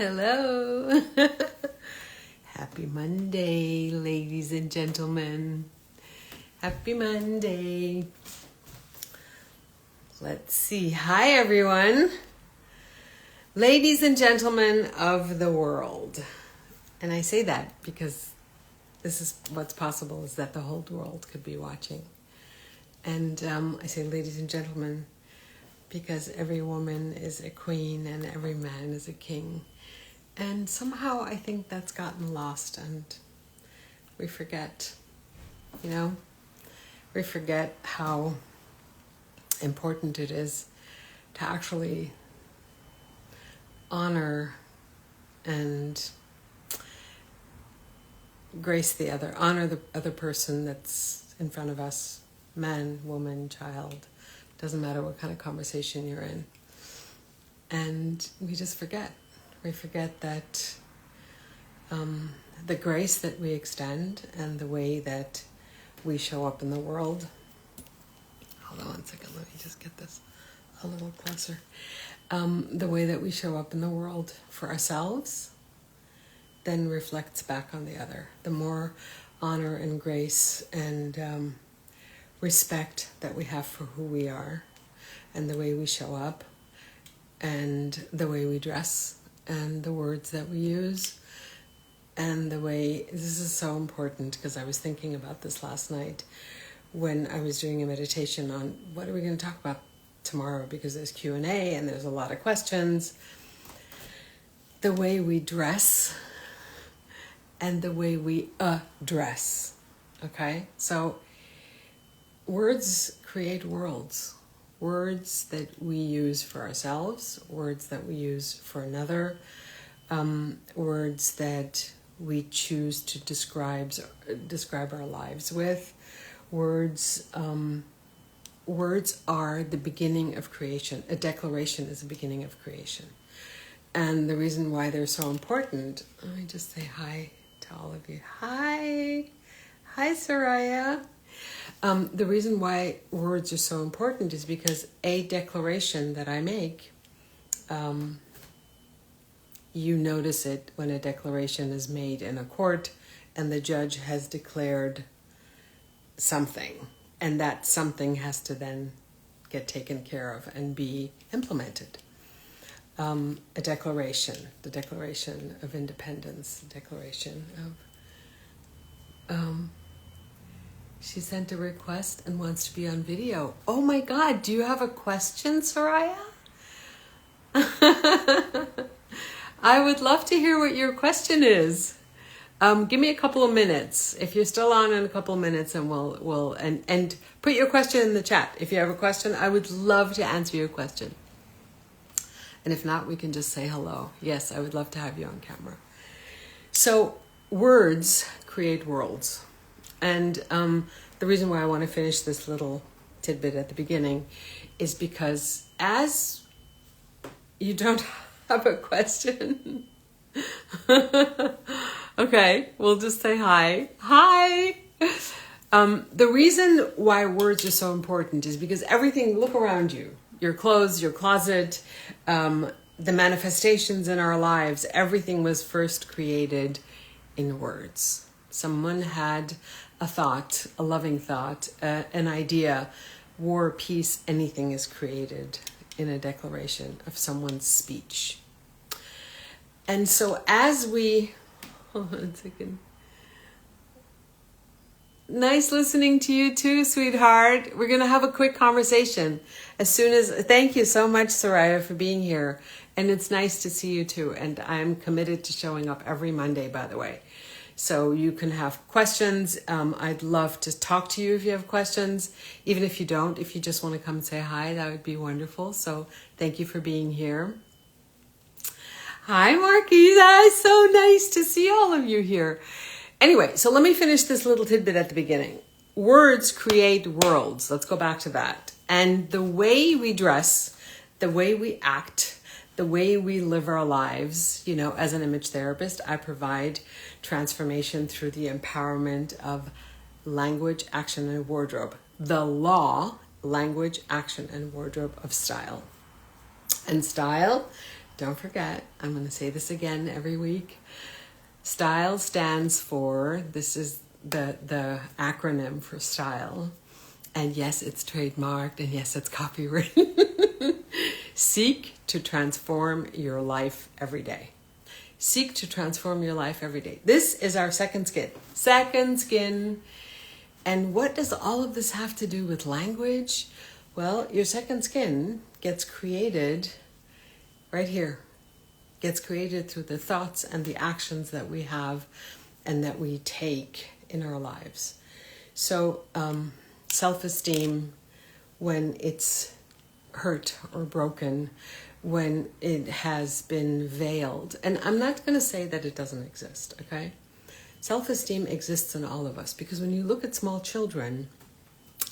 Hello. Happy Monday, ladies and gentlemen. Happy Monday. Let's see. Hi, everyone. Ladies and gentlemen of the world. And I say that because this is what's possible, is that the whole world could be watching. And I say ladies and gentlemen because every woman is a queen and every man is a king. And somehow I think that's gotten lost and we forget, we forget how important it is to actually honor and grace the other, honor the other person that's in front of us, man, woman, child, doesn't matter what kind of conversation you're in. And we just forget. We forget that the grace that we extend and the way that we show up in the world. Hold on one second, let me just get this a little closer. The way that we show up in the world for ourselves then reflects back on the other. The more honor and grace and respect that we have for who we are and the way we show up and the way we dress and the words that we use and the way, this is so important because I was thinking about this last night when I was doing a meditation on what are we going to talk about tomorrow, because there's Q&A and there's a lot of questions. The way we dress and the way we address. Okay? So words create worlds. Words that we use for ourselves, words that we use for another, words that we choose to describe our lives with. Words are the beginning of creation. A declaration is the beginning of creation. And the reason why they're so important, let me just say hi to all of you. Hi. Hi, Soraya. The reason why words are so important is because a declaration that I make, you notice it when a declaration is made in a court and the judge has declared something, and that something has to then get taken care of and be implemented. A declaration, the Declaration of Independence, the Declaration of... She sent a request and wants to be on video. Oh my God, do you have a question, Soraya? I would love to hear what your question is. Give me a couple of minutes. If you're still on in a couple of minutes, and we'll put your question in the chat. If you have a question, I would love to answer your question. And if not, we can just say hello. Yes, I would love to have you on camera. So words create worlds. And the reason why I want to finish this little tidbit at the beginning is because as you don't have a question, okay, we'll just say hi. Hi! The reason why words are so important is because everything, look around you, your clothes, your closet, the manifestations in our lives, everything was first created in words. Someone had a thought, a loving thought, an idea, war, peace, anything is created in a declaration of someone's speech. And so as we, hold on a second. Nice listening to you too, sweetheart. We're going to have a quick conversation thank you so much, Soraya, for being here. And it's nice to see you too. And I'm committed to showing up every Monday, by the way. So you can have questions. I'd love to talk to you if you have questions. Even if you don't, if you just want to come and say hi, that would be wonderful. So thank you for being here. Hi, Marquisa. It's so nice to see all of you here. Anyway, so let me finish this little tidbit at the beginning. Words create worlds. Let's go back to that. And the way we dress, the way we act, the way we live our lives, as an image therapist, I provide transformation through the empowerment of language, action, and wardrobe. The law, language, action, and wardrobe of style. And style don't forget, I'm going to say this again every week. Style stands for, this is the acronym for style. And yes, it's trademarked, and yes, it's copywritten. Seek to transform your life every day. Seek to transform your life every day. This is our second skin. Second skin. And what does all of this have to do with language? Well, your second skin gets created right here. Gets created through the thoughts and the actions that we have and that we take in our lives. So, self-esteem, when it's hurt or broken, when it has been veiled. And I'm not going to say that it doesn't exist, okay? Self-esteem exists in all of us, because when you look at small children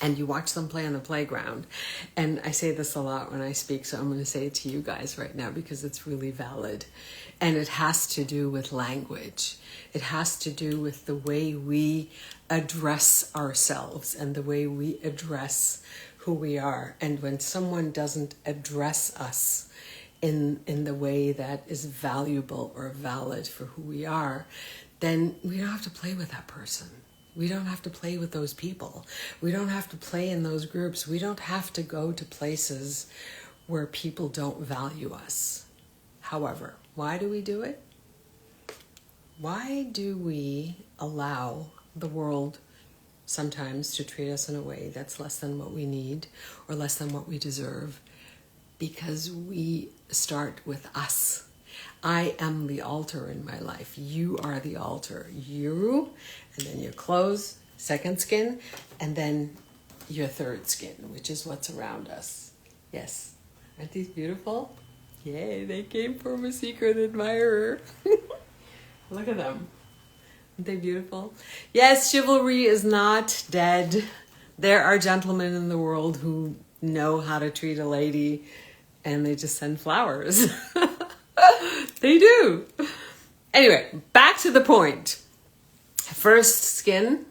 and you watch them play on the playground, and I say this a lot when I speak, so I'm going to say it to you guys right now because it's really valid. And it has to do with language. It has to do with the way we address ourselves and the way we address who we are. And when someone doesn't address us in the way that is valuable or valid for who we are, then we don't have to play with that person. We don't have to play with those people. We don't have to play in those groups. We don't have to go to places where people don't value us. However, why do we do it? Why do we allow the world sometimes to treat us in a way that's less than what we need or less than what we deserve? Because we start with us. I am the altar in my life. You are the altar. You, and then your clothes, second skin, and then your third skin, which is what's around us. Yes. Aren't these beautiful? Yay, they came from a secret admirer. Look at them. Aren't they beautiful? Yes, chivalry is not dead. There are gentlemen in the world who know how to treat a lady, and they just send flowers. They do. Anyway, back to the point. First skin,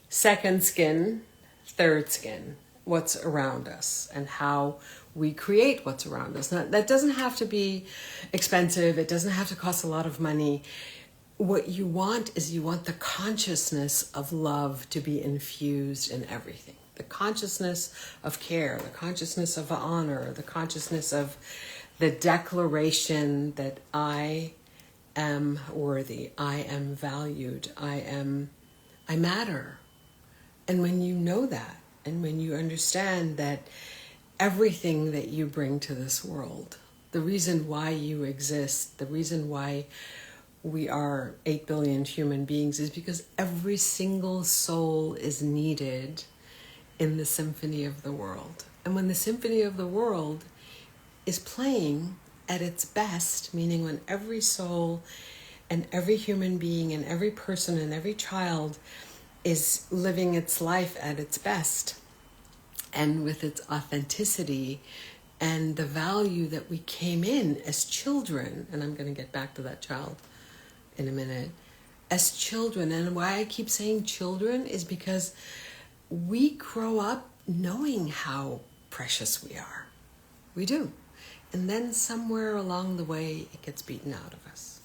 second skin, third skin. What's around us and how we create what's around us. Now, that doesn't have to be expensive. It doesn't have to cost a lot of money. What you want is you want the consciousness of love to be infused in everything. The consciousness of care, the consciousness of honor, the consciousness of the declaration that I am worthy, I am valued, I matter. And when you know that, and when you understand that everything that you bring to this world, the reason why you exist, the reason why we are 8 billion human beings is because every single soul is needed in the symphony of the world. And when the symphony of the world is playing at its best, meaning when every soul and every human being and every person and every child is living its life at its best and with its authenticity and the value that we came in as children, and I'm going to get back to that child in a minute, as children. And why I keep saying children is because we grow up knowing how precious we are. We do. And then somewhere along the way, it gets beaten out of us.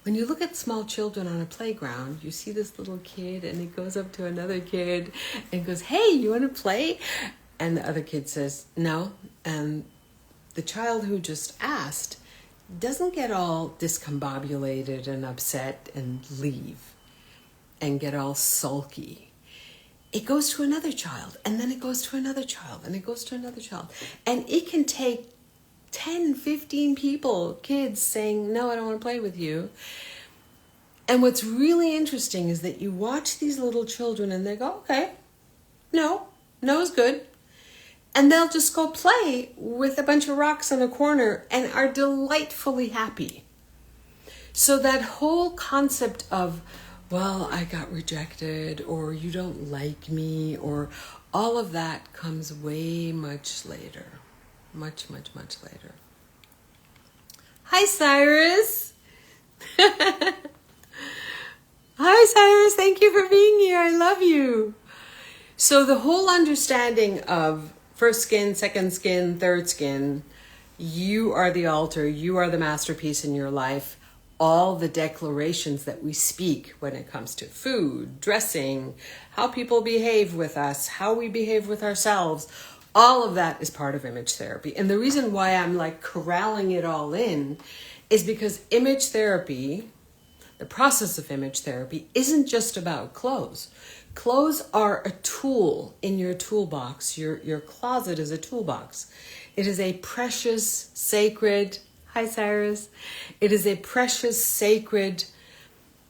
When you look at small children on a playground, you see this little kid and he goes up to another kid and goes, "Hey, you want to play?" And the other kid says, "No." And the child who just asked doesn't get all discombobulated and upset and leave and get all sulky. It goes to another child, and then it goes to another child, and it goes to another child. And it can take 10, 15 people, kids saying, "No, I don't want to play with you." And what's really interesting is that you watch these little children and they go, "Okay, no is good." And they'll just go play with a bunch of rocks in a corner and are delightfully happy. So that whole concept of, well, I got rejected, or you don't like me, or all of that comes way much later. Much, much, much later. Hi, Cyrus. Hi, Cyrus. Thank you for being here. I love you. So the whole understanding of first skin, second skin, third skin You are the altar, you are the masterpiece in your life. All the declarations that we speak when it comes to food, dressing, how people behave with us, how we behave with ourselves, all of that is part of image therapy. And the reason why I'm like corralling it all in is because image therapy, the process of image therapy, isn't just about clothes. Clothes are a tool in your toolbox. Your closet is a toolbox. It is a precious, sacred, hi Cyrus. It is a precious, sacred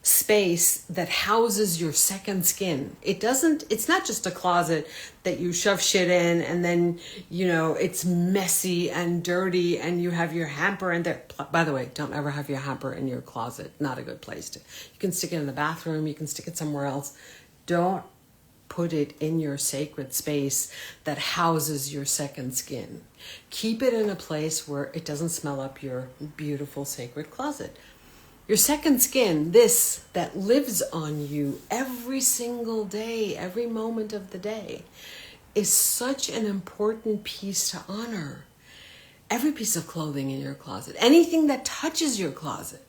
space that houses your second skin. It's not just a closet that you shove shit in and then, it's messy and dirty and you have your hamper in there. By the way, don't ever have your hamper in your closet. Not a good place to. You can stick it in the bathroom, you can stick it somewhere else. Don't put it in your sacred space that houses your second skin. Keep it in a place where it doesn't smell up your beautiful sacred closet. Your second skin, this that lives on you every single day, every moment of the day, is such an important piece to honor. Every piece of clothing in your closet, anything that touches your closet,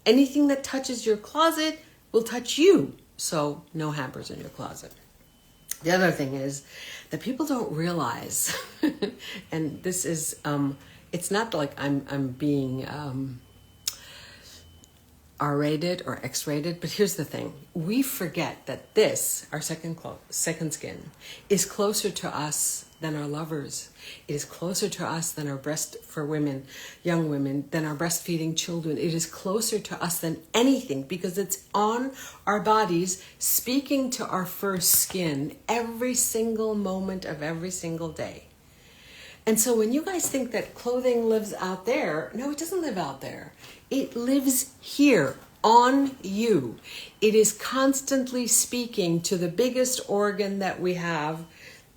anything that touches your closet will touch you. So no hampers in your closet. The other thing is that people don't realize, and this is, it's not like I'm being R-rated or X-rated, but here's the thing. We forget that this, our second skin, is closer to us than our lovers. It is closer to us than our for women, young women, than our breastfeeding children. It is closer to us than anything because it's on our bodies, speaking to our first skin every single moment of every single day. And so when you guys think that clothing lives out there, no, it doesn't live out there. It lives here on you. It is constantly speaking to the biggest organ that we have,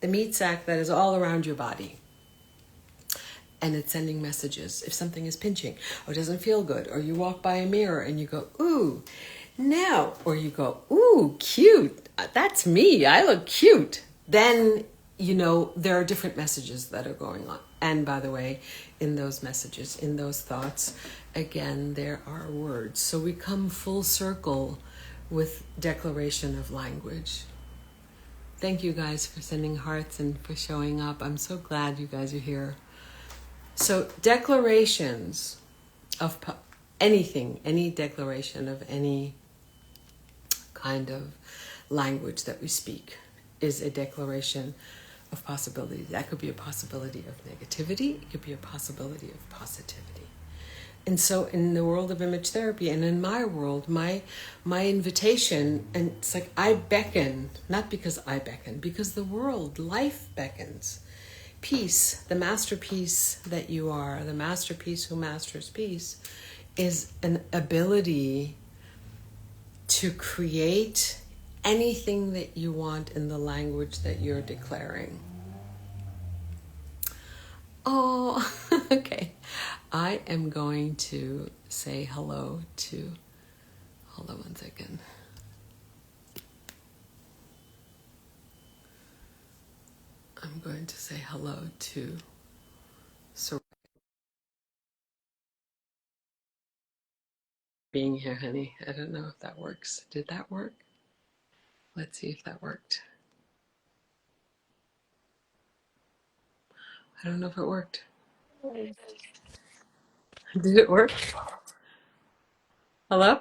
the meat sac that is all around your body. And it's sending messages. If something is pinching or doesn't feel good, or you walk by a mirror and you go, ooh, now, or you go, ooh, cute. That's me. I look cute. Then there are different messages that are going on. And by the way, in those messages, in those thoughts, again, there are words. So we come full circle with declaration of language. Thank you guys for sending hearts and for showing up. I'm so glad you guys are here. So declarations of anything, any declaration of any kind of language that we speak is a declaration of possibility. That could be a possibility of negativity. It could be a possibility of positivity. And so in the world of image therapy and in my world, my invitation, and it's like I beckon, not because I beckon, because the world, life beckons. Peace, the masterpiece that you are, the masterpiece who masters peace, is an ability to create anything that you want in the language that you're declaring. Oh, okay. I am going to say hello to, hold on one second. I'm going to say hello to Soraya. Being here, honey. I don't know if that works. Did that work? Let's see if that worked. I don't know if it worked. Did it work? Hello?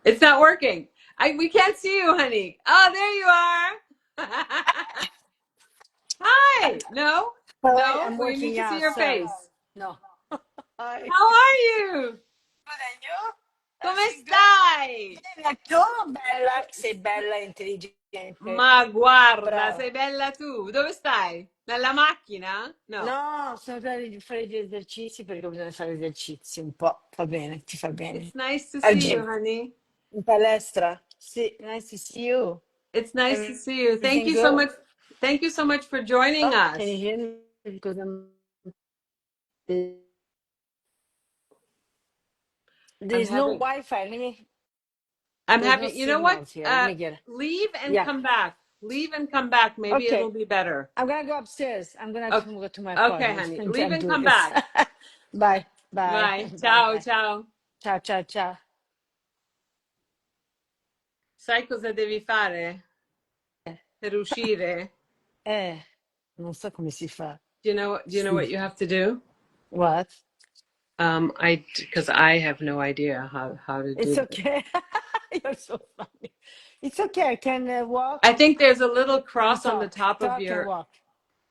It's not working. We can't see you, honey. Oh, there you are. Hi. No? Hi, No? I'm We need working to see out. your Sorry. face. No. Hi. How are you? Good, and you? Come Everything good? stai? Bene, tu? Bella, sei bella, intelligente, Ma guarda, brava. sei bella tu. Dove stai? Nella macchina? No. No, sono andata a fare gli esercizi perché bisogna fare esercizi un po'. Fa bene, ti fa It's bene. nice to Al see you, gym, honey. in palestra. Sì, nice to see you. It's nice to see you. Thank Everything you so good? much. Thank you so much for joining Oh, can you us. hear me? Because I'm there's no having Wi-Fi. I'm There's no having, you know what? signals here. Let me get it. Leave and Yeah. come back. Leave and come back. Maybe Okay, it'll be better. I'm gonna go upstairs. I'm gonna Okay, go to my okay, apartment. honey. And Leave then and do come this. back. Bye, bye, Bye. bye, Ciao, bye. ciao. Ciao, ciao, ciao. Sai cosa devi fare per uscire? Eh, non so come si fa. Do you know what Sì. you have to do? What? Because I have no idea how to do It's this. okay. You're so funny. It's okay. I can walk I think there's a little and cross on the talk. top of Talk and your, walk.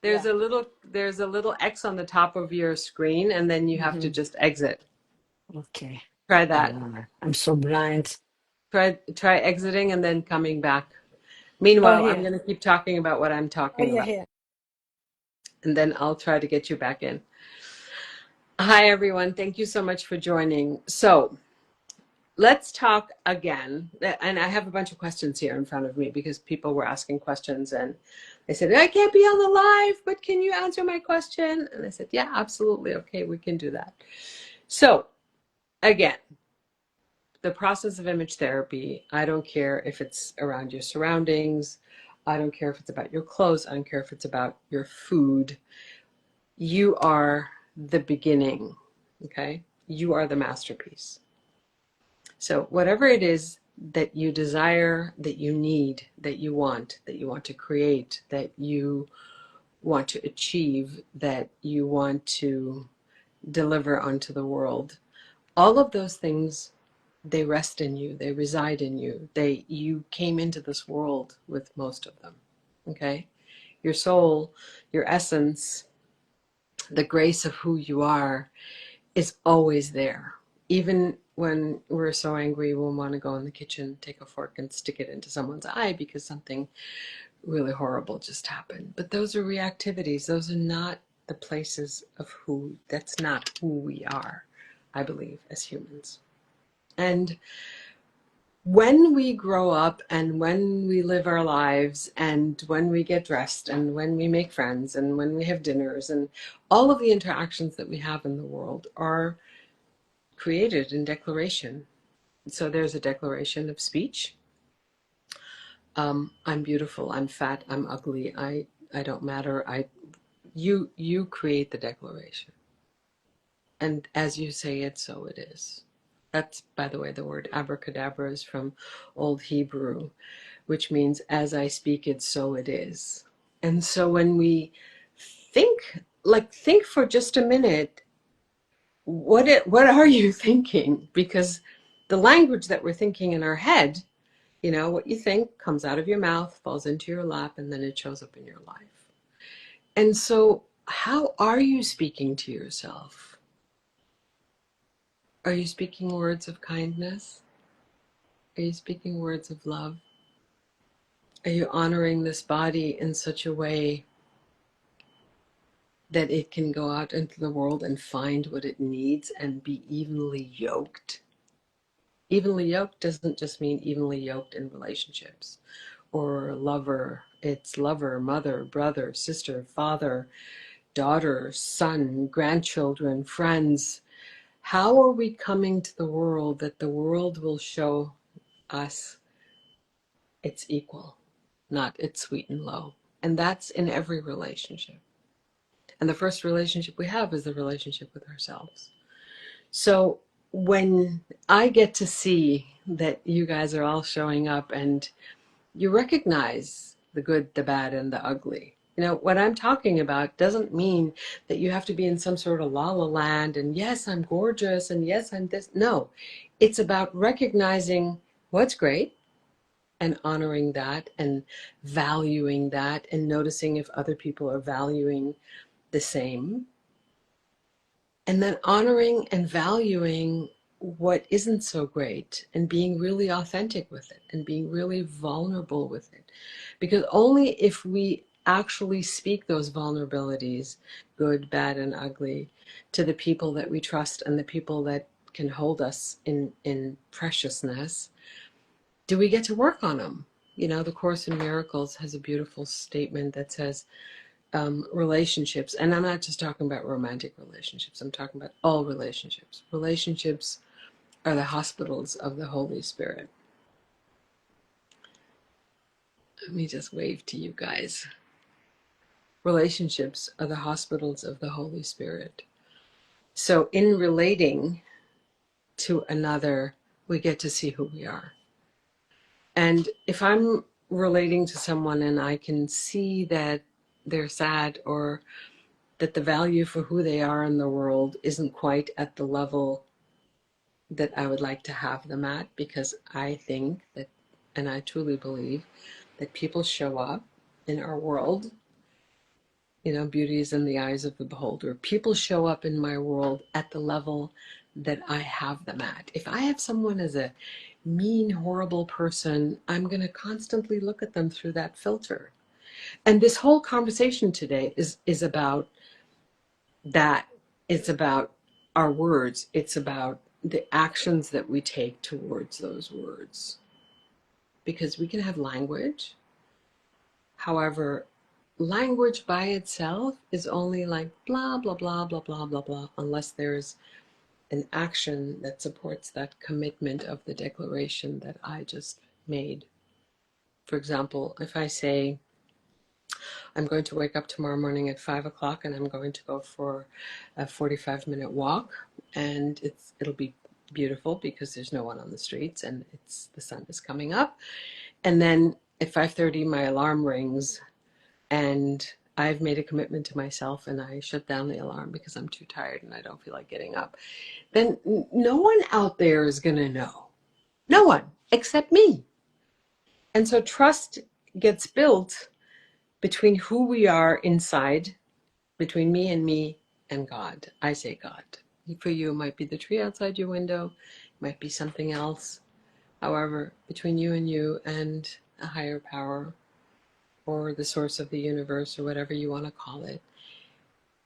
there's Yeah. a little X on the top of your screen, and then you have to Hmm. just exit. Okay. Try I that. don't know. I'm so blind. Try exiting and then coming back. Oh, Meanwhile, I'm here. going to keep talking about what I'm Oh, talking yeah, about, here. and then I'll try to get you back in. Hi, everyone. Thank you so much for joining. So let's talk again. And I have a bunch of questions here in front of me because people were asking questions, and they said, I can't be on the live, but can you answer my question? And I said, yeah, absolutely. Okay, we can do that. So again, the process of image therapy, I don't care if it's around your surroundings. I don't care if it's about your clothes. I don't care if it's about your food. You are the beginning, okay? You are the masterpiece. So whatever it is that you desire, that you need, that you want to create, that you want to achieve, that you want to deliver onto the world, all of those things, they rest in you, they reside in you. You came into this world with most of them. Okay? Your soul, your essence, the grace of who you are is always there. Even when we're so angry, we'll want to go in the kitchen, take a fork and stick it into someone's eye because something really horrible just happened. But those are reactivities. Those are not the places of that's not who we are, I believe, as humans. And when we grow up and when we live our lives and when we get dressed and when we make friends and when we have dinners and all of the interactions that we have in the world are created in declaration. So there's a declaration of speech. I'm beautiful, I'm fat, I'm ugly, I don't matter. You create the declaration. And as you say it, so it is. That's, by the way, the word abracadabra is from Old Hebrew, which means as I speak it, so it is. And so when we think for just a minute, what are you thinking? Because the language that we're thinking in our head, what you think comes out of your mouth, falls into your lap, and then it shows up in your life. And so how are you speaking to yourself? Are you speaking words of kindness? Are you speaking words of love? Are you honoring this body in such a way that it can go out into the world and find what it needs and be evenly yoked? Evenly yoked doesn't just mean evenly yoked in relationships or lover. It's lover, mother, brother, sister, father, daughter, son, grandchildren, friends. How are we coming to the world that the world will show us it's equal, not it's sweet and low? And that's in every relationship. And the first relationship we have is the relationship with ourselves. So when I get to see that you guys are all showing up and you recognize the good, the bad, and the ugly. What I'm talking about doesn't mean that you have to be in some sort of la la land and yes, I'm gorgeous and yes, I'm this. No, it's about recognizing what's great and honoring that and valuing that and noticing if other people are valuing the same. And then honoring and valuing what isn't so great and being really authentic with it and being really vulnerable with it. Because only if we actually speak those vulnerabilities, good, bad, and ugly, to the people that we trust and the people that can hold us in preciousness, do we get to work on them. The Course in Miracles has a beautiful statement that says, relationships, and I'm not just talking about romantic relationships, I'm talking about all relationships. Relationships are the hospitals of the Holy Spirit. Let me just wave to you guys. Relationships are the hospitals of the Holy Spirit. So in relating to another, we get to see who we are. And if I'm relating to someone and I can see that they're sad, or that the value for who they are in the world isn't quite at the level that I would like to have them at, because I think that, and I truly believe, that people show up in our world, beauty is in the eyes of the beholder. People show up in my world at the level that I have them at. If I have someone as a mean, horrible person, I'm going to constantly look at them through that filter. And this whole conversation today is about that. It's about our words. It's about the actions that we take towards those words. Because we can have language. However, language by itself is only like blah, blah, blah, blah, blah, blah, blah, unless there's an action that supports that commitment of the declaration that I just made. For example, if I say, I'm going to wake up tomorrow morning at 5 o'clock and I'm going to go for a 45-minute walk, and it'll be beautiful because there's no one on the streets and the sun is coming up. And then at 5:30 my alarm rings and I've made a commitment to myself and I shut down the alarm because I'm too tired and I don't feel like getting up. Then no one out there is going to know. No one except me. And so trust gets built between who we are inside, between me and God. I say God. For you, it might be the tree outside your window, it might be something else. However, between you and a higher power, or the source of the universe, or whatever you want to call it,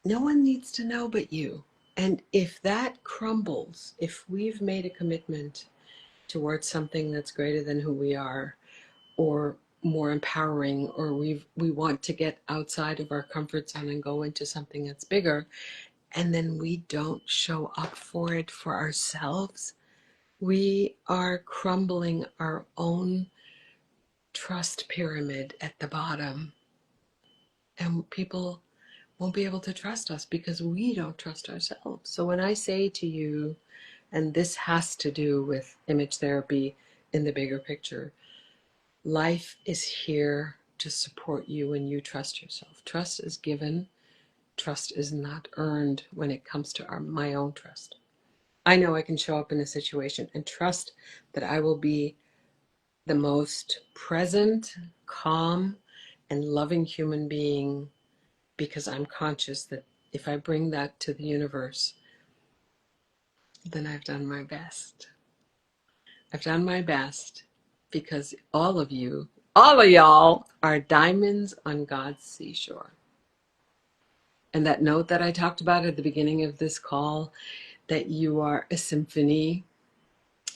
no one needs to know but you. And if that crumbles, if we've made a commitment towards something that's greater than who we are, or more empowering, or we want to get outside of our comfort zone and go into something that's bigger, and then we don't show up for it for ourselves, we are crumbling our own trust pyramid at the bottom. And people won't be able to trust us because we don't trust ourselves. So when I say to you, and this has to do with image therapy in the bigger picture, life is here to support you when you trust yourself. Trust is given. Trust is not earned when it comes to my own trust. I know I can show up in a situation and trust that I will be the most present, calm, and loving human being, because I'm conscious that if I bring that to the universe, then I've done my best. I've done my best because all of y'all are diamonds on God's seashore. And that note that I talked about at the beginning of this call, that you are a symphony,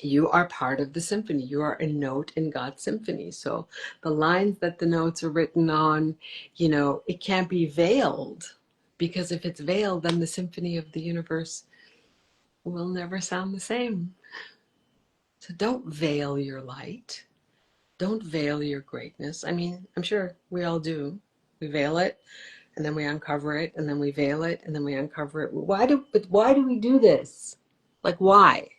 you are part of the symphony. You are a note in God's symphony. So the lines that the notes are written on, it can't be veiled, because if it's veiled, then the symphony of the universe will never sound the same. So don't veil your light. Don't veil your greatness. I mean, I'm sure we all do. We veil it, and then we uncover it, and then we veil it, and then we uncover it. But why do we do this? Like, why?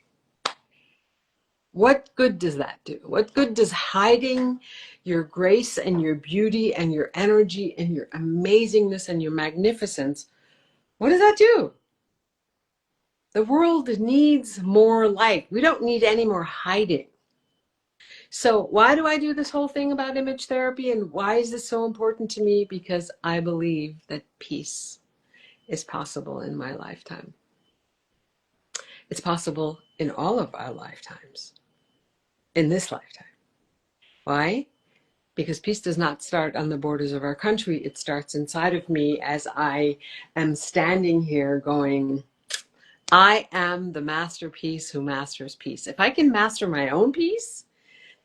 What good does that do? What good does hiding your grace and your beauty and your energy and your amazingness and your magnificence, what does that do? The world needs more light. We don't need any more hiding. So why do I do this whole thing about image therapy, and why is this so important to me? Because I believe that peace is possible in my lifetime. It's possible in all of our lifetimes, in this lifetime. Why? Because peace does not start on the borders of our country. It starts inside of me as I am standing here going, I am the masterpiece who masters peace. If I can master my own peace,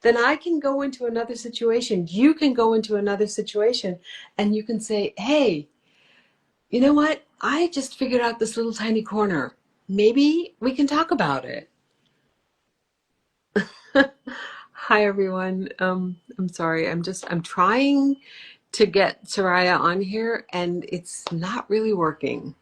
then I can go into another situation. You can go into another situation and you can say, hey, you know what? I just figured out this little tiny corner. Maybe we can talk about it. Hi everyone. I'm sorry. I'm trying to get Soraya on here and it's not really working.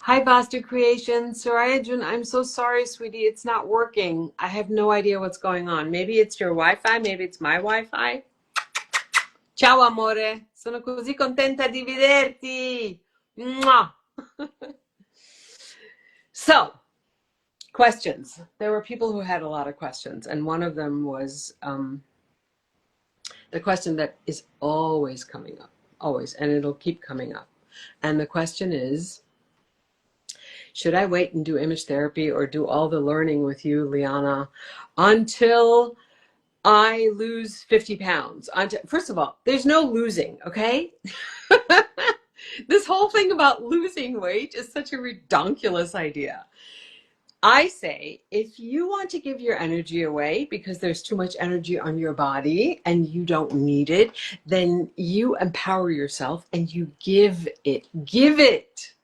Hi Vastu Creation, Soraya Jun. I'm so sorry, sweetie. It's not working. I have no idea what's going on. Maybe it's your Wi-Fi, maybe it's my Wi-Fi. Ciao amore. Sono così contenta di vederti. Mwah. So, questions. There were people who had a lot of questions, and one of them was the question that is always coming up, always, and it'll keep coming up. And the question is, should I wait and do image therapy or do all the learning with you, Liana, until I lose 50 pounds? First of all, there's no losing, okay? This whole thing about losing weight is such a redonkulous idea. I say, if you want to give your energy away because there's too much energy on your body and you don't need it, then you empower yourself and you give it. Give it.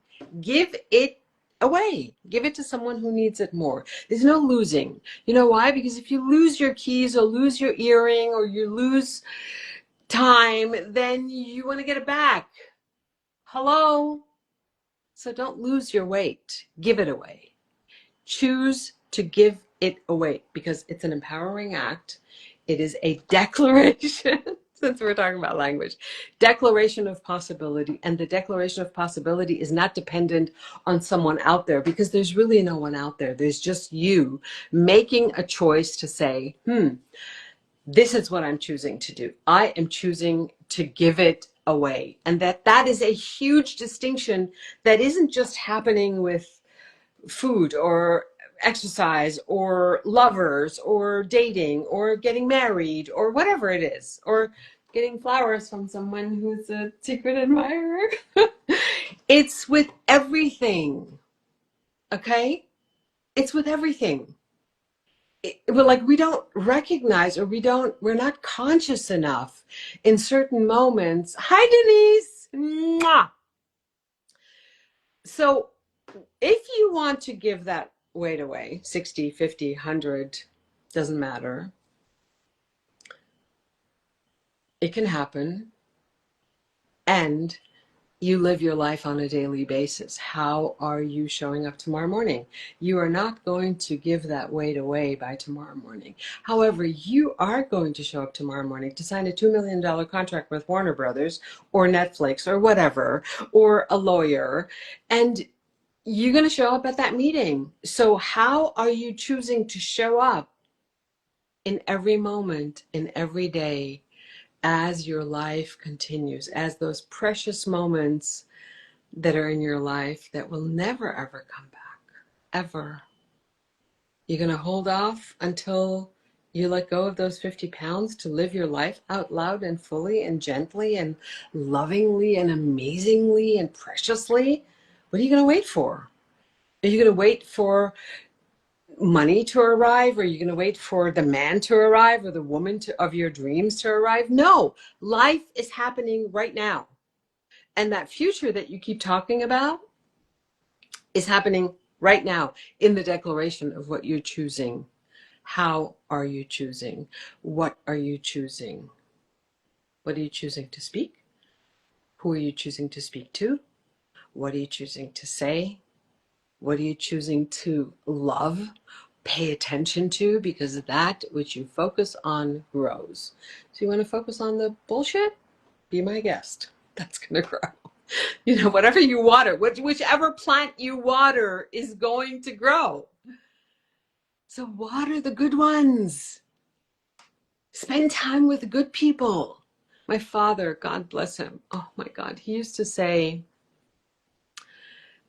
Give it away. Give it to someone who needs it more. There's no losing. You know why? Because if you lose your keys or lose your earring or you lose time, then you want to get it back. Hello? So don't lose your weight. Give it away. Choose to give it away because it's an empowering act. It is a declaration, since we're talking about language, declaration of possibility. And the declaration of possibility is not dependent on someone out there because there's really no one out there. There's just you making a choice to say, this is what I'm choosing to do. I am choosing to give it away. And that is a huge distinction that isn't just happening with food or exercise or lovers or dating or getting married or whatever it is, or getting flowers from someone who's a secret admirer. It's with everything, okay? It's with everything. We don't recognize or we're not conscious enough in certain moments. Hi, Denise. Mwah. So if you want to give that weight away, 60, 50, 100, doesn't matter. It can happen. And you live your life on a daily basis. How are you showing up tomorrow morning? You are not going to give that weight away by tomorrow morning. However, you are going to show up tomorrow morning to sign a $2 million contract with Warner Brothers or Netflix or whatever, or a lawyer, and you're going to show up at that meeting. So how are you choosing to show up in every moment, in every day, as your life continues, as those precious moments that are in your life that will never, ever come back, ever? You're going to hold off until you let go of those 50 pounds to live your life out loud and fully and gently and lovingly and amazingly and preciously? What are you going to wait for? Are you going to wait for money to arrive? Are you going to wait for the man to arrive or the woman of your dreams to arrive? No, life is happening right now. And that future that you keep talking about is happening right now in the declaration of what you're choosing. How are you choosing? What are you choosing? What are you choosing to speak? Who are you choosing to speak to? What are you choosing to say? What are you choosing to love? Pay attention to, because that which you focus on grows. So you want to focus on the bullshit? Be my guest. That's going to grow. You know, whatever you water, whichever plant you water is going to grow. So water the good ones. Spend time with the good people. My father, God bless him. Oh my God. He used to say,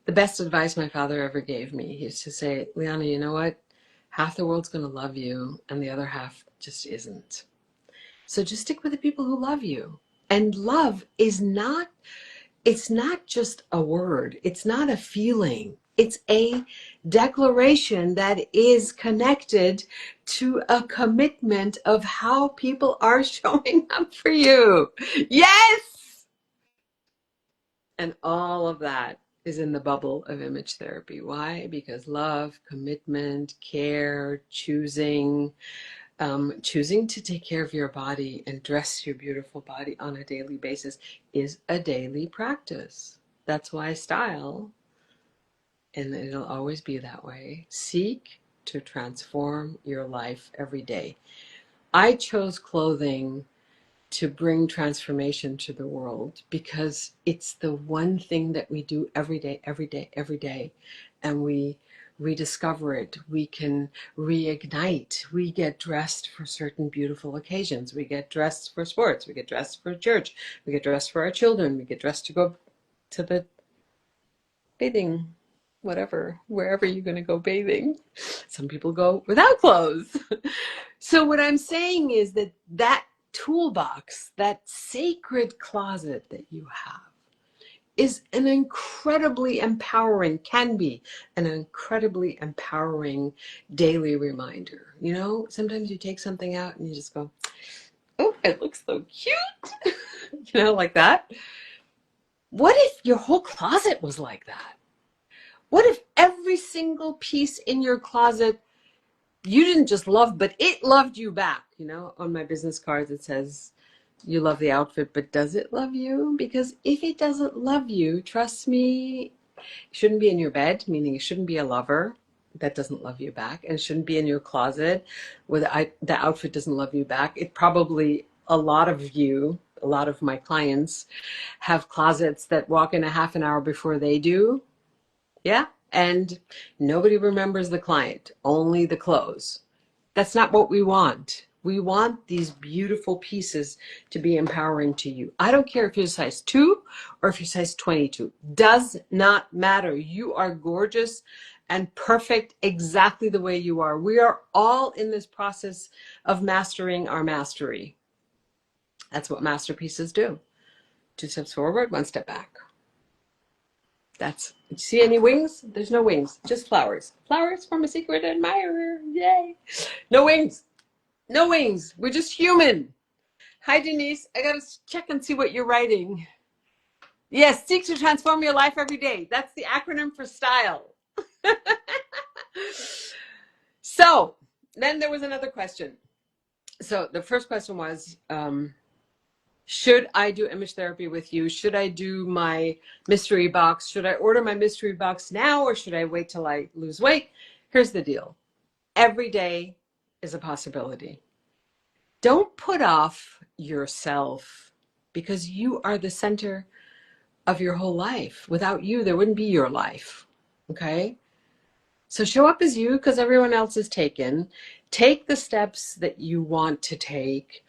the best advice my father ever gave me, he used to say, Liana, you know what? Half the world's going to love you and the other half just isn't. So just stick with the people who love you. And love is not, it's not just a word. It's not a feeling. It's a declaration that is connected to a commitment of how people are showing up for you. Yes! And all of that is in the bubble of image therapy. Why? Because love, commitment, care, choosing, Choosing to take care of your body and dress your beautiful body on a daily basis is a daily practice. That's why style, and it'll always be that way, seek to transform your life every day. I chose clothing to bring transformation to the world because it's the one thing that we do every day, every day, every day. And we rediscover it. We can reignite. We get dressed for certain beautiful occasions. We get dressed for sports. We get dressed for church. We get dressed for our children. We get dressed to go to the bathing, whatever, wherever you're going to go bathing. Some people go without clothes. So what I'm saying is that that toolbox, that sacred closet that you have, is an incredibly empowering, can be an incredibly empowering daily reminder. You know, sometimes you take something out and you just go, oh, it looks so cute, you know, like that. What if your whole closet was like that? What if every single piece in your closet you didn't just love, but it loved you back? You know, on my business cards it says, you love the outfit, but does it love you? Because if it doesn't love you, trust me, it shouldn't be in your bed, meaning it shouldn't be a lover that doesn't love you back, and it shouldn't be in your closet where the outfit doesn't love you back. It probably, a lot of my clients have closets that walk in a half an hour before they do. Yeah. And nobody remembers the client, only the clothes. That's not what we want. We want these beautiful pieces to be empowering to you. I don't care if you're size 2 or if you're size 22. Does not matter. You are gorgeous and perfect exactly the way you are. We are all in this process of mastering our mastery. That's what masterpieces do. 2 steps forward, 1 step back. You see any wings? There's no wings, just flowers. Flowers from a secret admirer. Yay. No wings. No wings. We're just human. Hi, Denise. I got to check and see what you're writing. Yes, seek to transform your life every day. That's the acronym for style. So then there was another question. So the first question was, should I do image therapy with you? Should I do my mystery box? Should I order my mystery box now, or should I wait till I lose weight? Here's the deal. Every day is a possibility. Don't put off yourself, because you are the center of your whole life. Without you, there wouldn't be your life. Okay? So show up as you, because everyone else is taken. Take the steps that you want to take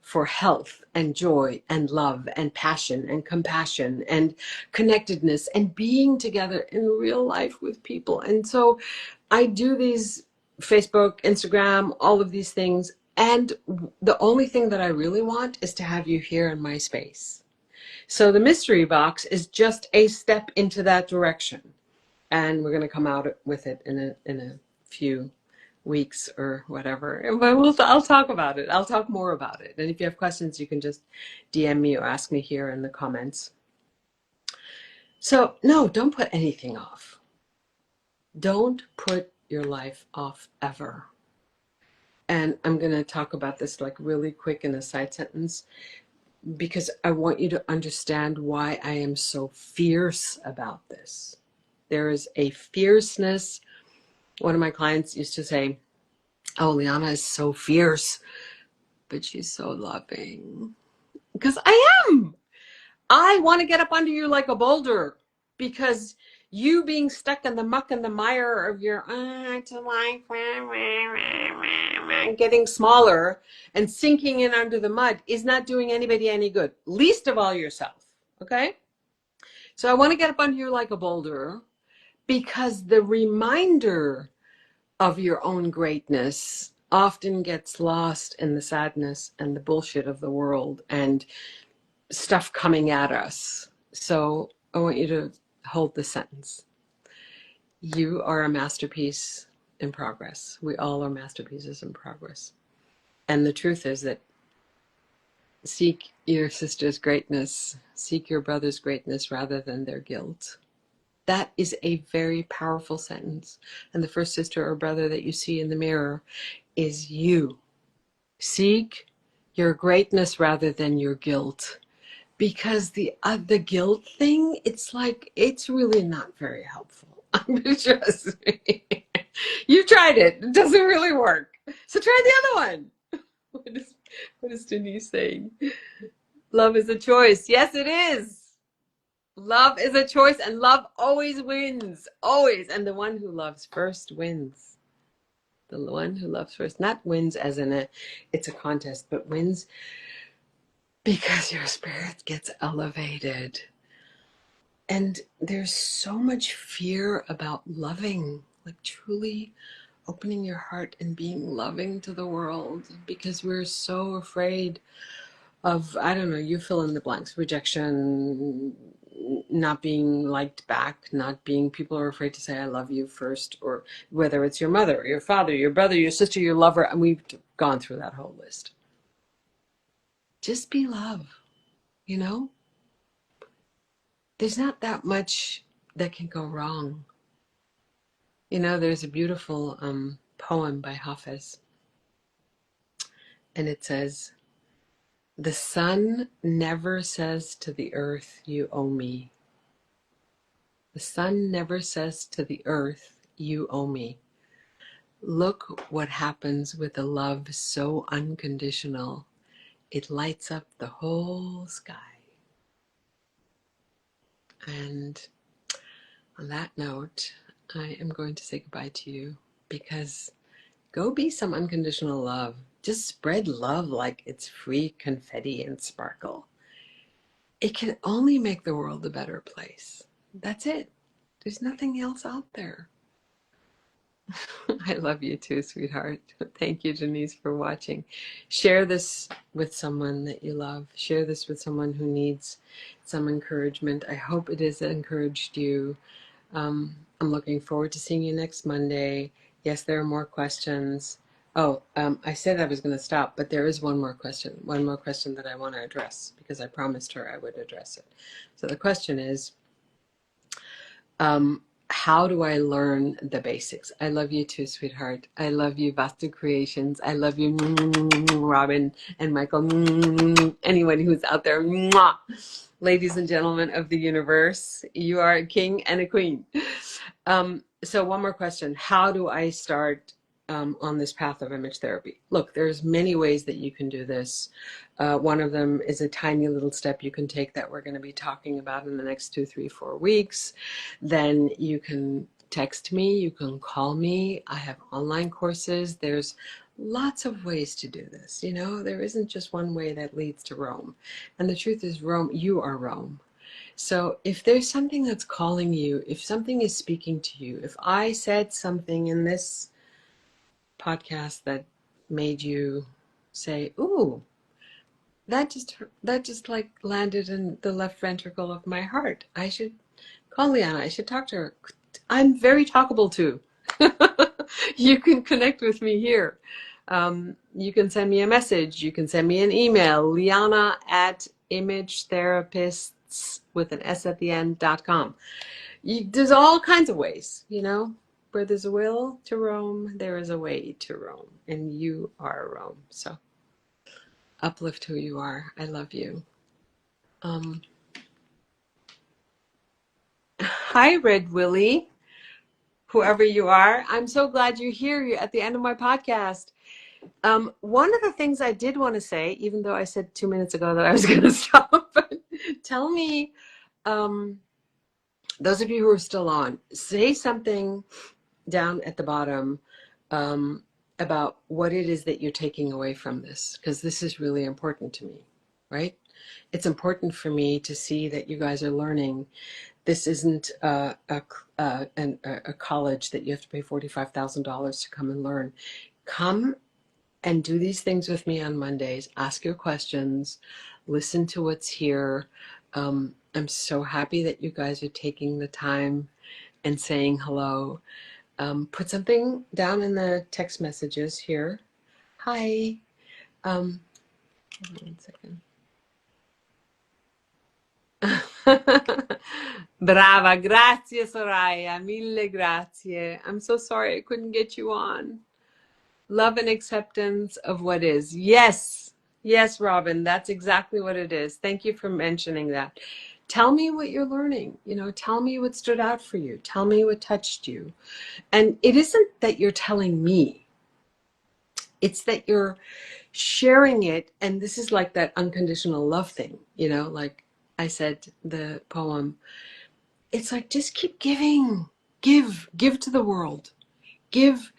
for health and joy and love and passion and compassion and connectedness and being together in real life with people. And so I do these Facebook, Instagram, all of these things. And the only thing that I really want is to have you here in my space. So the mystery box is just a step into that direction. And we're going to come out with it in a few weeks or whatever. But I'll talk about it. I'll talk more about it. And if you have questions, you can just DM me or ask me here in the comments. So no, don't put anything off. Don't put your life off ever. And I'm going to talk about this like really quick in a side sentence, because I want you to understand why I am so fierce about this. There is a fierceness. One of my clients used to say, oh, Liana is so fierce, but she's so loving. Because I am. I want to get up under you like a boulder, because you being stuck in the muck and the mire of your getting smaller and sinking in under the mud is not doing anybody any good, least of all yourself. Okay? So I want to get up under you like a boulder, because the reminder of your own greatness often gets lost in the sadness and the bullshit of the world and stuff coming at us. So I want you to hold the sentence. You are a masterpiece in progress. We all are masterpieces in progress. And the truth is that seek your sister's greatness, seek your brother's greatness rather than their guilt. That is a very powerful sentence. And the first sister or brother that you see in the mirror is you. Seek your greatness rather than your guilt. Because the guilt thing, it's like, it's really not very helpful. Trust me. You've tried it. It doesn't really work. So try the other one. What is Denise saying? Love is a choice. Yes, it is. Love is a choice, and love always wins. Always. And the one who loves first wins. The one who loves first. Not wins as in it's a contest, but wins because your spirit gets elevated. And there's so much fear about loving, like truly opening your heart and being loving to the world, because we're so afraid of, I don't know, you fill in the blanks, rejection, not being liked back, not being, people are afraid to say I love you first, or whether it's your mother, or your father, your brother, your sister, your lover, and we've gone through that whole list. Just be love, you know? There's not that much that can go wrong. You know, there's a beautiful poem by Hafez, and it says, "The sun never says to the earth, you owe me. The sun never says to the earth, you owe me. Look what happens with a love so unconditional. It lights up the whole sky." And on that note, I am going to say goodbye to you, because go be some unconditional love. Just spread love like it's free confetti and sparkle. It can only make the world a better place. That's it. There's nothing else out there. I love you too, sweetheart. Thank you, Denise, for watching. Share this with someone that you love. Share this with someone who needs some encouragement. I hope it has encouraged you. I'm looking forward to seeing you next Monday. Yes, there are more questions. Oh, I said I was going to stop, but there is one more question that I want to address, because I promised her I would address it. So the question is, how do I learn the basics? I love you too, sweetheart. I love you, Vastu Creations. I love you, Robin and Michael, anyone who's out there. Ladies and gentlemen of the universe, you are a king and a queen. So one more question. How do I start on this path of image therapy? Look, there's many ways that you can do this. One of them is a tiny little step you can take that we're going to be talking about in the next 2, 3, 4 weeks. Then you can text me, you can call me. I have online courses. There's lots of ways to do this. You know, there isn't just one way that leads to Rome. And the truth is, Rome, you are Rome. So if there's something that's calling you, if something is speaking to you, if I said something in this podcast that made you say, ooh, that just like landed in the left ventricle of my heart, I should call Liana, I should talk to her. I'm very talkable too. You can connect with me here. You can send me a message. You can send me an email, Liana at imagetherapists with an S at the end.com. There's all kinds of ways, you know. Where there's a will to roam, there is a way to roam. And you are Rome. So uplift who you are. I love you. Hi, Red Willie. Whoever you are, I'm so glad you're here. You're at the end of my podcast. One of the things I did want to say, even though I said 2 minutes ago that I was going to stop, tell me, those of you who are still on, say something down at the bottom about what it is that you're taking away from this, because this is really important to me, right? It's important for me to see that you guys are learning. This isn't a college that you have to pay $45,000 to come and learn. Come and do these things with me on Mondays. Ask your questions. Listen to what's here. I'm so happy that you guys are taking the time and saying hello. Put something down in the text messages here. Hi. Hold on 1 second. Brava, grazie Soraya, mille grazie. I'm so sorry I couldn't get you on. Love and acceptance of what is. Yes. Yes, Robin, that's exactly what it is. Thank you for mentioning that. Tell me what you're learning. Tell me what stood out for you. Tell me what touched you. And it isn't that you're telling me, it's that you're sharing it. And this is like that unconditional love thing, like I said, the poem. It's like just keep giving, give to the world, give.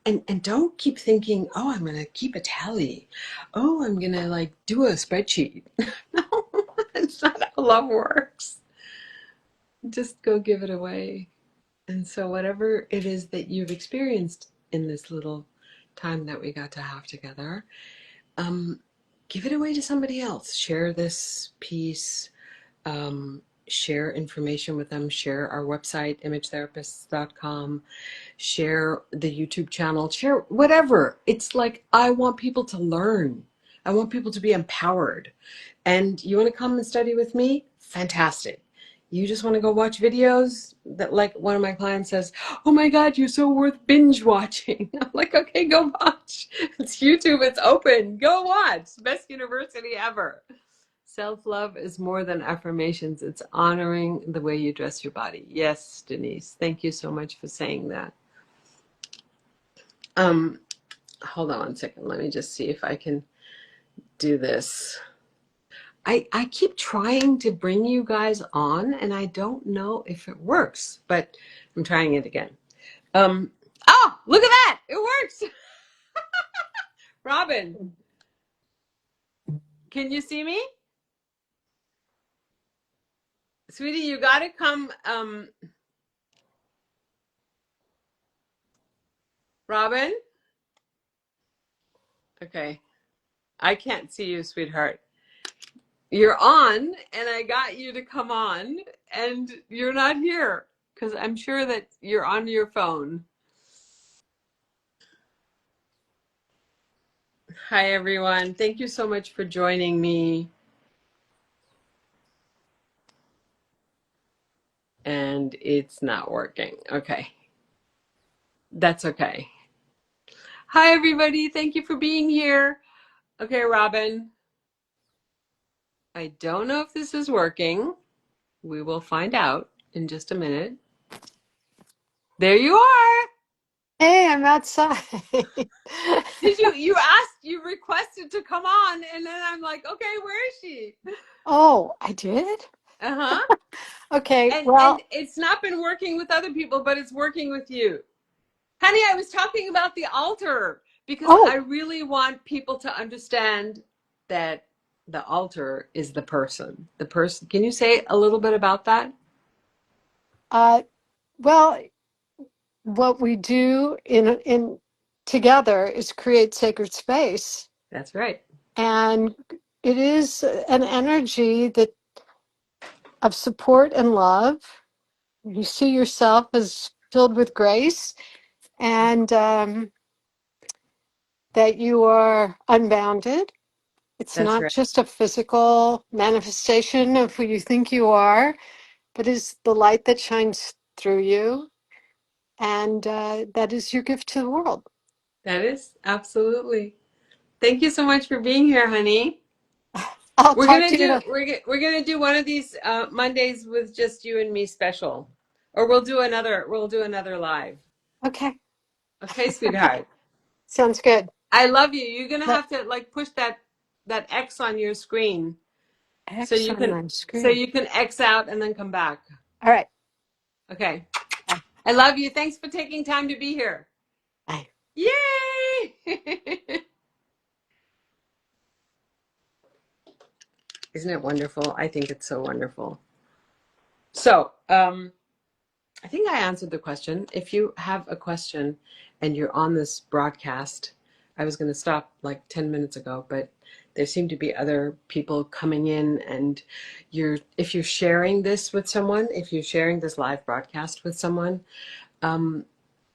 And don't keep thinking, oh, I'm going to keep a tally. Oh, I'm going to like do a spreadsheet. No, that's not how love works. Just go give it away. And so whatever it is that you've experienced in this little time that we got to have together, um, give it away to somebody else. Share this piece, share information with them, share our website, imagetherapists.com, share the YouTube channel, share whatever. It's like, I want people to learn. I want people to be empowered. And you want to come and study with me? Fantastic. You just want to go watch videos that, like one of my clients says, oh my God, you're so worth binge watching. I'm like, okay, go watch. It's YouTube, it's open. Go watch. Best university ever. Self-love is more than affirmations. It's honoring the way you dress your body. Yes, Denise. Thank you so much for saying that. Um, Hold on one second. Let me just see if I can do this. I keep trying to bring you guys on, and I don't know if it works, but I'm trying it again. Oh, look at that! It works! Robin, can you see me? Sweetie, you gotta come. Robin? Okay. I can't see you, sweetheart. You're on, and I got you to come on, and you're not here because I'm sure that you're on your phone. Hi, everyone. Thank you so much for joining me. And it's not working. Okay. That's okay. Hi, everybody. Thank you for being here. Okay, Robin. I don't know if this is working. We will find out in just a minute. There you are. Hey, I'm outside. You requested to come on, and then I'm like, okay, where is she? Oh, I did? Uh-huh. Okay, And well, it's not been working with other people, but it's working with you. Honey, I was talking about the altar because I oh, really want people to understand that the altar is the person. The person. Can you say a little bit about that? uh, well, what we do in together is create sacred space, That's right. and it is an energy that of support and love. You see yourself as filled with grace, and that you are unbounded. It's That's not right. just a physical manifestation of who you think you are, but is the light that shines through you. And that is your gift to the world. That is absolutely. Thank you so much for being here, honey. I'll We're talk gonna to you. do we're gonna do one of these Mondays with just you and me special, or we'll do another live. Okay. Okay, sweetheart. Sounds good. I love you. You're gonna Let have to like push that X on your screen so X you on can my so screen. you can X out and then come back. All right. Okay. Bye. I love you. Thanks for taking time to be here. Bye. Yay! Isn't it wonderful? I think it's so wonderful. So, I think I answered the question. If you have a question and you're on this broadcast, I was going to stop like 10 minutes ago, but there seem to be other people coming in, and if you're sharing this with someone, if you're sharing this live broadcast with someone, um,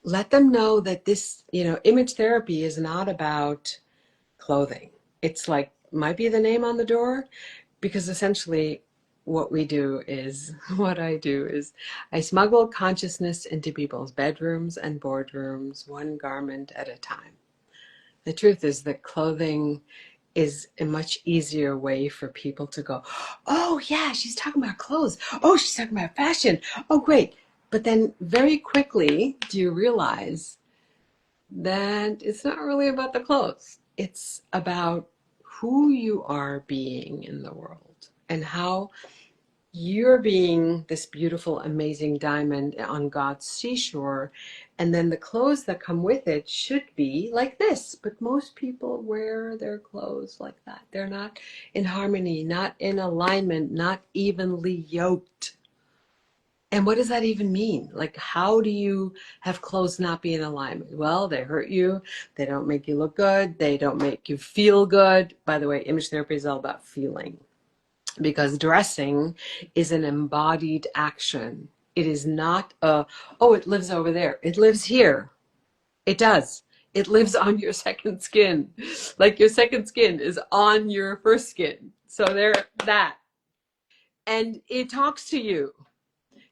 let them know that this, image therapy is not about clothing. It's like, might be the name on the door, because essentially what I do is I smuggle consciousness into people's bedrooms and boardrooms, one garment at a time. The truth is that clothing is a much easier way for people to go, oh, yeah, she's talking about clothes. Oh, she's talking about fashion. Oh, great. But then very quickly, do you realize that it's not really about the clothes? It's about who you are being in the world and how you're being this beautiful, amazing diamond on God's seashore, and then the clothes that come with it should be like this. But most people wear their clothes like that. They're not in harmony, not in alignment, not evenly yoked. And what does that even mean? Like, how do you have clothes not be in alignment? Well, they hurt you. They don't make you look good. They don't make you feel good. By the way, image therapy is all about feeling, because dressing is an embodied action. It is not oh, it lives over there. It lives here. It does. It lives on your second skin. Like your second skin is on your first skin. So there, that. And it talks to you.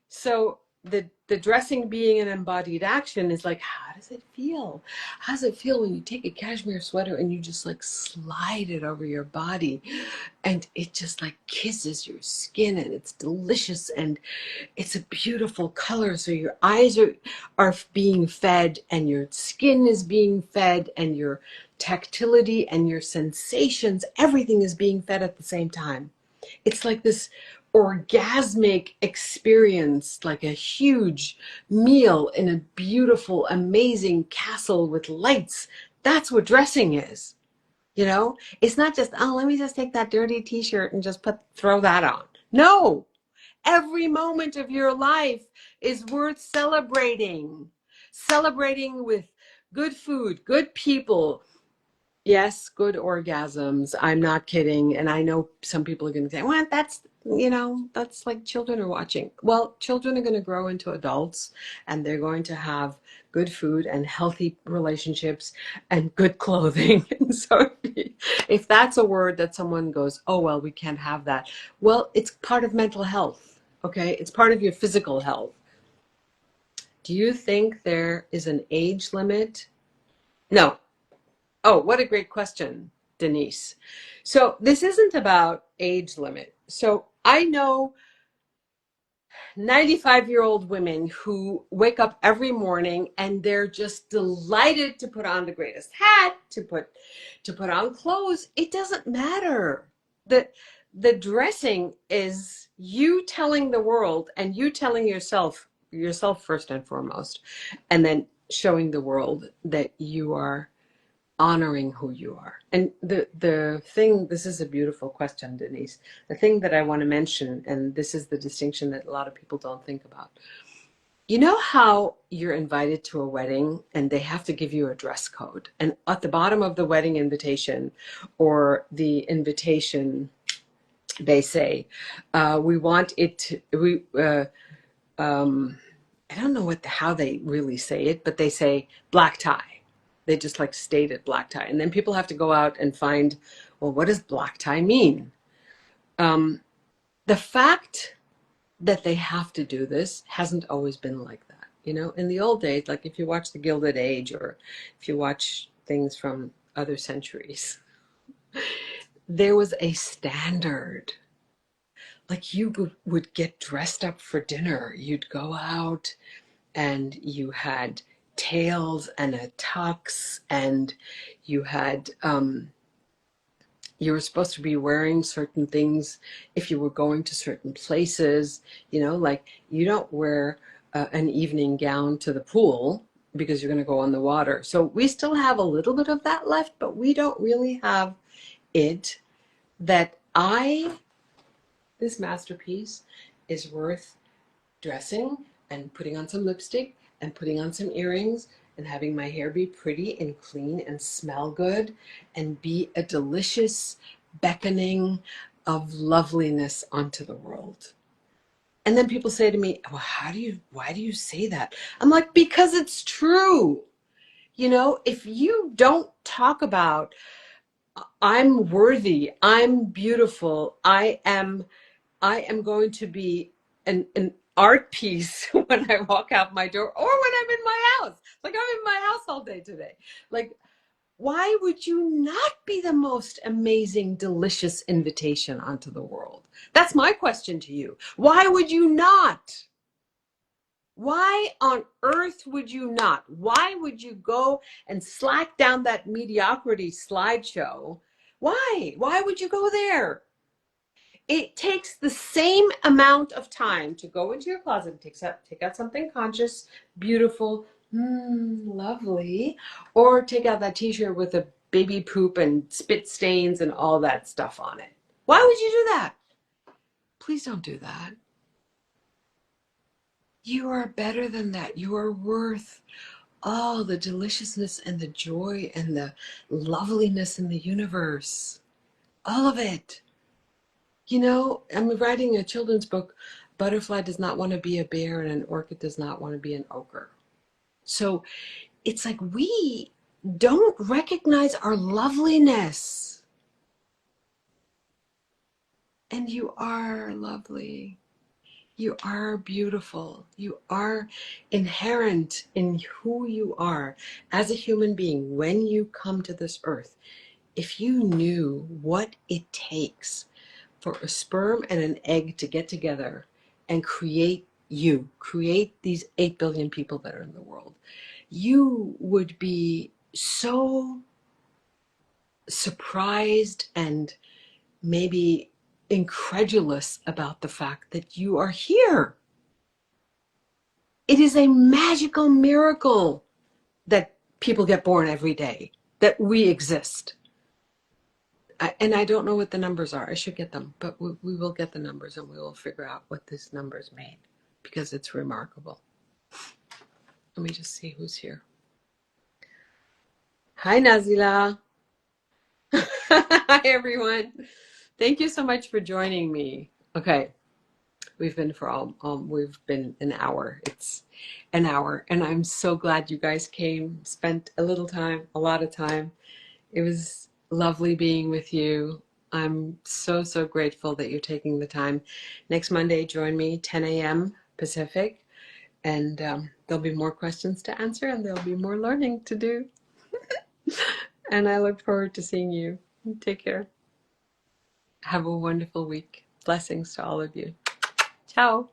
So the dressing being an embodied action is like, how does it feel? How does it feel when you take a cashmere sweater and you just like slide it over your body and it just like kisses your skin and it's delicious and it's a beautiful color. So your eyes are being fed and your skin is being fed and your tactility and your sensations, everything is being fed at the same time. It's like this orgasmic experience, like a huge meal in a beautiful, amazing castle with lights. That's what dressing is. You know, it's not just, oh, let me just take that dirty t-shirt and just throw that on. No, every moment of your life is worth celebrating. Celebrating with good food, good people, yes, good orgasms. I'm not kidding. And I know some people are going to say, well, that's, that's like children are watching. Well, children are going to grow into adults and they're going to have good food and healthy relationships and good clothing. And so if that's a word that someone goes, oh, well, we can't have that. Well, it's part of mental health. Okay. It's part of your physical health. Do you think there is an age limit? No. Oh, what a great question, Denise. So this isn't about age limit. So I know 95-year-old women who wake up every morning and they're just delighted to put on the greatest hat, to put on clothes. It doesn't matter. The dressing is you telling the world and you telling yourself first and foremost, and then showing the world that you are honoring who you are. And the thing, this is a beautiful question, Denise. The thing that I want to mention, and this is the distinction that a lot of people don't think about. You know how you're invited to a wedding and they have to give you a dress code, and at the bottom of the wedding invitation or the invitation, they say, we want it to, I don't know how they really say it, but they say black tie. They just like state it, black tie. And then people have to go out and find, well, what does black tie mean? The fact that they have to do this hasn't always been like that. You know, in the old days, like if you watch The Gilded Age or if you watch things from other centuries, there was a standard. Like you would get dressed up for dinner. You'd go out and you had tails and a tux, and you had you were supposed to be wearing certain things if you were going to certain places. Like you don't wear an evening gown to the pool because you're going to go on the water. So we still have a little bit of that left, but we don't really have it that this masterpiece is worth dressing and putting on some lipstick and putting on some earrings and having my hair be pretty and clean and smell good and be a delicious beckoning of loveliness onto the world. And then people say to me, well, why do you say that? I'm like, because it's true. If you don't talk about, I'm worthy, I'm beautiful, I am going to be an art piece when I walk out my door or when I'm in my house. Like I'm in my house all day today. Like why would you not be the most amazing, delicious invitation onto the world? That's my question to you. Why would you not? Why on earth would you not? Why would you go and slack down that mediocrity slideshow? Why? Why would you go there? It takes the same amount of time to go into your closet and take out something conscious, beautiful, lovely, or take out that t-shirt with the baby poop and spit stains and all that stuff on it. Why would you do that? Please don't do that. You are better than that. You are worth all the deliciousness and the joy and the loveliness in the universe. All of it. You know, I'm writing a children's book. Butterfly does not want to be a bear and an orchid does not want to be an ogre. So it's like we don't recognize our loveliness. And you are lovely. You are beautiful. You are inherent in who you are as a human being when you come to this earth. If you knew what it takes for a sperm and an egg to get together and create these 8 billion people that are in the world, you would be so surprised and maybe incredulous about the fact that you are here. It is a magical miracle that people get born every day, that we exist. And I don't know what the numbers are. I should get them, but we will get the numbers and we will figure out what this numbers mean because it's remarkable. Let me just see who's here. Hi, Nazila. Hi, everyone. Thank you so much for joining me. Okay. We've been an hour. It's an hour, and I'm so glad you guys came, spent a lot of time. It was lovely being with you. I'm so, so grateful that you're taking the time. Next Monday, join me, 10 a.m. Pacific, and there'll be more questions to answer, and there'll be more learning to do. And I look forward to seeing you. Take care. Have a wonderful week. Blessings to all of you. Ciao.